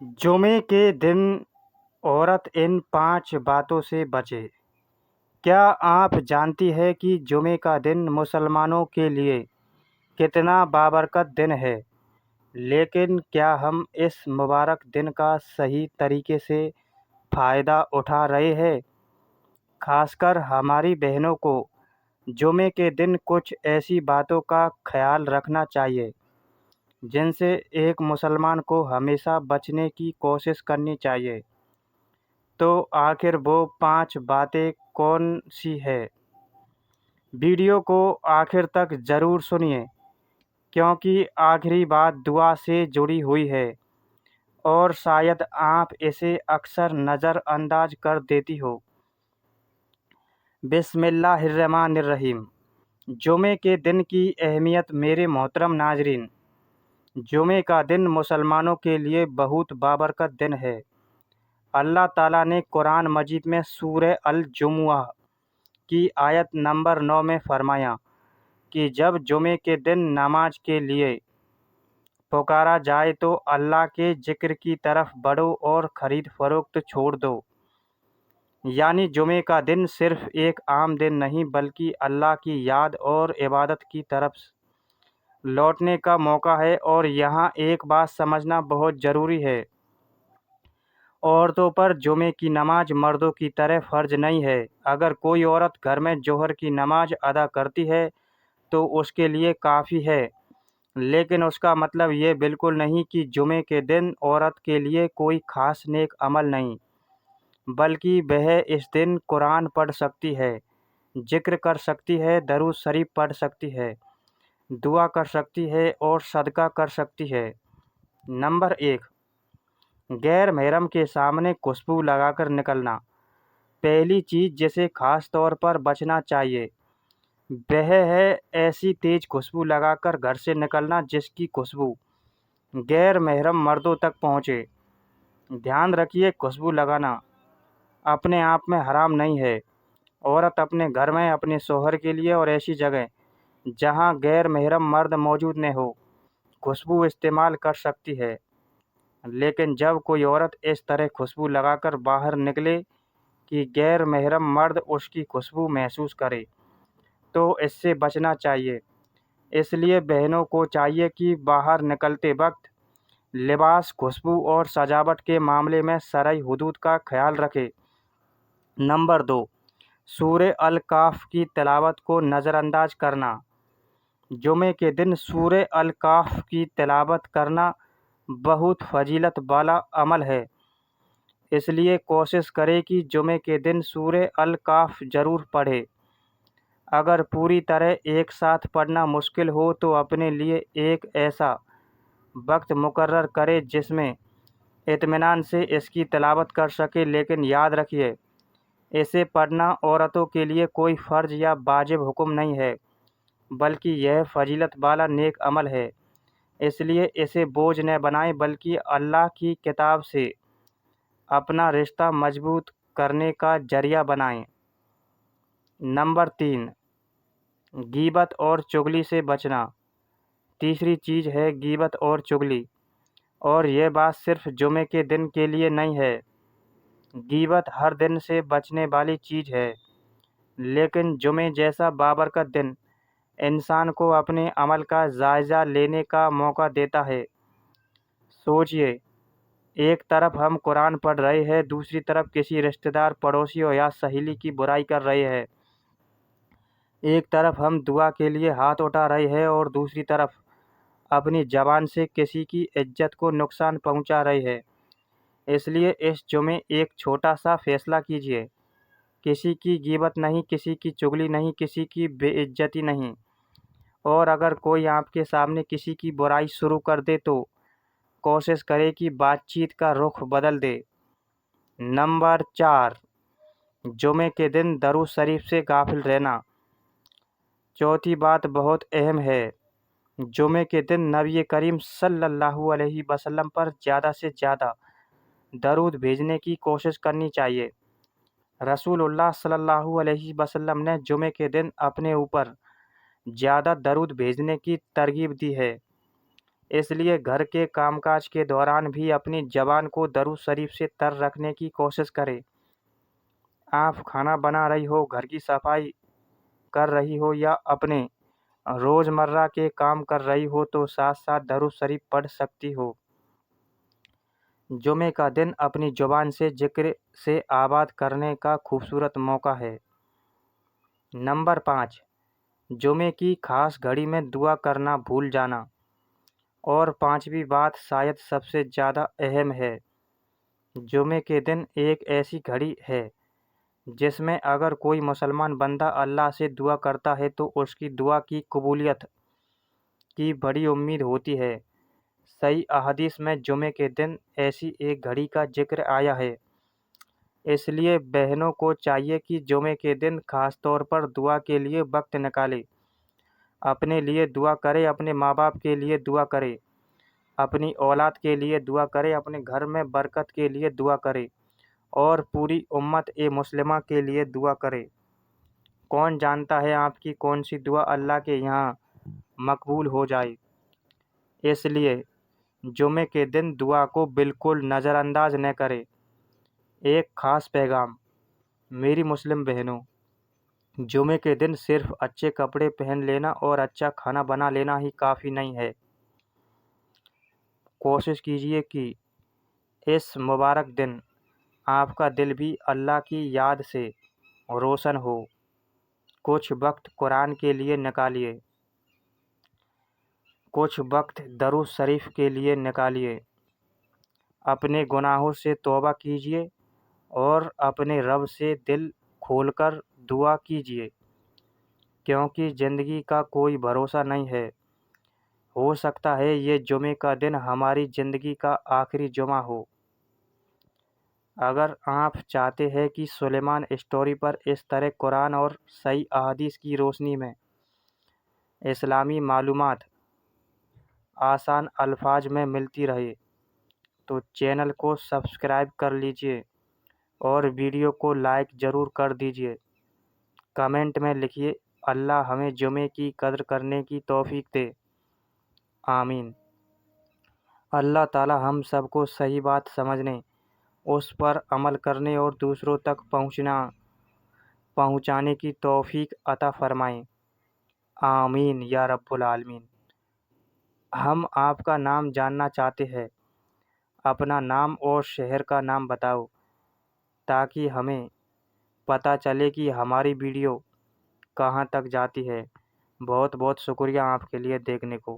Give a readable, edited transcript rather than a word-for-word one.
जुमे के दिन औरत इन 5 बातों से बचे। क्या आप जानती हैं कि जुमे का दिन मुसलमानों के लिए कितना बाबरकत दिन है? लेकिन क्या हम इस मुबारक दिन का सही तरीके से फ़ायदा उठा रहे हैं? खासकर हमारी बहनों को जुमे के दिन कुछ ऐसी बातों का ख्याल रखना चाहिए जिनसे एक मुसलमान को हमेशा बचने की कोशिश करनी चाहिए। तो आखिर वो 5 बातें कौन सी है? वीडियो को आखिर तक ज़रूर सुनिए, क्योंकि आखिरी बात दुआ से जुड़ी हुई है और शायद आप इसे अक्सर नज़रअंदाज कर देती हो। बिस्मिल्लाहिर्रहमानिर्रहीम। जुमे के दिन की अहमियत। मेरे मोहतरम नाज़रीन, जुमे का दिन मुसलमानों के लिए बहुत बाबरकत दिन है। अल्लाह ताला ने कुरान मजीद में सूरह अल-जुमुआ की आयत नंबर 9 में फरमाया कि जब जुमे के दिन नमाज के लिए पुकारा जाए तो अल्लाह के जिक्र की तरफ बढ़ो और ख़रीद फरोख्त छोड़ दो। यानी जुमे का दिन सिर्फ़ एक आम दिन नहीं बल्कि अल्लाह की याद और इबादत की तरफ लौटने का मौका है। और यहाँ एक बात समझना बहुत ज़रूरी है, औरतों पर जुमे की नमाज मर्दों की तरह फ़र्ज नहीं है। अगर कोई औरत घर में जोहर की नमाज अदा करती है तो उसके लिए काफ़ी है, लेकिन उसका मतलब ये बिल्कुल नहीं कि जुमे के दिन औरत के लिए कोई ख़ास नेक अमल नहीं, बल्कि वह इस दिन कुरान पढ़ सकती है, जिक्र कर सकती है, दरूद शरीफ पढ़ सकती है, दुआ कर सकती है और सदका कर सकती है। नंबर 1, गैर महरम के सामने खुशबू लगाकर निकलना। पहली चीज़ जिसे ख़ास तौर पर बचना चाहिए वह है ऐसी तेज़ खुशबू लगाकर घर से निकलना जिसकी खुशबू गैर महरम मर्दों तक पहुँचे। ध्यान रखिए, खुशबू लगाना अपने आप में हराम नहीं है। औरत अपने घर में अपने शौहर के लिए और ऐसी जगह जहां गैर महरम मर्द मौजूद न हो खुशबू इस्तेमाल कर सकती है। लेकिन जब कोई औरत इस तरह खुशबू लगाकर बाहर निकले कि गैर महरम मर्द उसकी खुशबू महसूस करे तो इससे बचना चाहिए। इसलिए बहनों को चाहिए कि बाहर निकलते वक्त लिबास, खुशबू और सजावट के मामले में शरई हुदूद का ख्याल रखें। नंबर 2, सूरह अल-काफ की तिलावत को नज़रअंदाज करना। जुमे के दिन सूरह अल-काफ की तिलावत करना बहुत फजीलत वाला अमल है, इसलिए कोशिश करें कि जुमे के दिन सूरह अल-काफ ज़रूर पढ़ें। अगर पूरी तरह एक साथ पढ़ना मुश्किल हो तो अपने लिए एक ऐसा वक्त मुकर्रर करें जिसमें इत्मीनान से इसकी तिलावत कर सके। लेकिन याद रखिए, इसे पढ़ना औरतों के लिए कोई फ़र्ज या वाजिब हुक्म नहीं है, बल्कि यह फजीलत वाला नेक अमल है। इसलिए इसे बोझ न बनाएं बल्कि अल्लाह की किताब से अपना रिश्ता मजबूत करने का ज़रिया बनाएं। नंबर 3, गीबत और चुगली से बचना। तीसरी चीज़ है गीबत और चुगली, और यह बात सिर्फ जुमे के दिन के लिए नहीं है। गीबत हर दिन से बचने वाली चीज़ है, लेकिन जुमे जैसा बाबरकत दिन इंसान को अपने अमल का जायज़ा लेने का मौका देता है। सोचिए, एक तरफ हम कुरान पढ़ रहे हैं, दूसरी तरफ किसी रिश्तेदार, पड़ोसी या सहेली की बुराई कर रहे हैं। एक तरफ हम दुआ के लिए हाथ उठा रहे हैं और दूसरी तरफ अपनी ज़बान से किसी की इज्जत को नुकसान पहुंचा रहे हैं। इसलिए इस जुमे एक छोटा सा फैसला कीजिए, किसी की गीबत नहीं, किसी की चुगली नहीं, किसी की बेइज्जती नहीं। और अगर कोई आपके सामने किसी की बुराई शुरू कर दे तो कोशिश करें कि बातचीत का रुख बदल दे। नंबर 4, जुमे के दिन दरूद शरीफ से गाफिल रहना। चौथी बात बहुत अहम है। जुमे के दिन नबी करीम सल्लल्लाहु अलैहि वसल्लम पर ज़्यादा से ज़्यादा दरूद भेजने की कोशिश करनी चाहिए। रसूलुल्लाह सल्लल्लाहु अलैहि वसल्लम ने जुमे के दिन अपने ऊपर ज़्यादा दरूद भेजने की तरगीब दी है। اس لیے گھر کے کام کاج کے دوران بھی اپنی زبان کو درود شریف سے تر رکھنے کی کوشش کریں۔ آپ کھانا بنا رہی ہو، گھر کی صفائی کر رہی ہو یا اپنے روزمرہ کے کام کر رہی ہو تو ساتھ ساتھ درود شریف پڑھ سکتی ہو۔ جمعے کا دن اپنی زبان سے ذکر سے آباد کرنے کا خوبصورت موقع ہے۔ نمبر 5، جمعے کی خاص گھڑی میں دعا کرنا بھول جانا۔ اور 5ویں بات شاید سب سے زیادہ اہم ہے، جمعے کے دن ایک ایسی گھڑی ہے جس میں اگر کوئی مسلمان بندہ اللہ سے دعا کرتا ہے تو اس کی دعا کی قبولیت کی بڑی امید ہوتی ہے۔ صحیح احادیث میں جمعے کے دن ایسی ایک گھڑی کا ذکر آیا ہے، اس لیے بہنوں کو چاہیے کہ جمعے کے دن خاص طور پر دعا کے لیے وقت نکالے، اپنے لیے دعا کرے، اپنے ماں باپ کے لیے دعا کرے، اپنی اولاد کے لیے دعا کرے، اپنے گھر میں برکت کے لیے دعا کرے اور پوری امت مسلمہ کے لیے دعا کرے۔ کون جانتا ہے آپ کی کون سی دعا اللہ کے یہاں مقبول ہو جائے۔ اس لیے جمعے کے دن دعا کو بالکل نظر انداز نہ کرے۔ ایک خاص پیغام میری مسلم بہنوں، جمعے کے دن صرف اچھے کپڑے پہن لینا اور اچھا کھانا بنا لینا ہی کافی نہیں ہے۔ کوشش کیجیے کہ اس مبارک دن آپ کا دل بھی اللہ کی یاد سے روشن ہو۔ کچھ وقت قرآن کے لیے نکالیے، کچھ وقت درود شریف کے لیے نکالیے، اپنے گناہوں سے توبہ کیجیے اور اپنے رب سے دل کھول کر دعا کیجیے، کیونکہ زندگی کا کوئی بھروسہ نہیں ہے۔ ہو سکتا ہے یہ جمعے کا دن ہماری زندگی کا آخری جمعہ ہو۔ اگر آپ چاہتے ہیں کہ سلیمان اسٹوری پر اس طرح قرآن اور صحیح احادیث کی روشنی میں اسلامی معلومات آسان الفاظ میں ملتی رہے تو چینل کو سبسکرائب کر لیجیے اور ویڈیو کو لائک ضرور کر دیجیے۔ کمنٹ میں لکھیے، اللہ ہمیں جمعے کی قدر کرنے کی توفیق دے، آمین۔ اللہ تعالی ہم سب کو صحیح بات سمجھنے، اس پر عمل کرنے اور دوسروں تک پہنچانے کی توفیق عطا فرمائیں، آمین یا رب العالمین۔ ہم آپ کا نام جاننا چاہتے ہیں، اپنا نام اور شہر کا نام بتاؤ تاکہ ہمیں پتہ چلے کہ ہماری ویڈیو کہاں تک جاتی ہے۔ بہت بہت شکریہ آپ کے لیے دیکھنے کو۔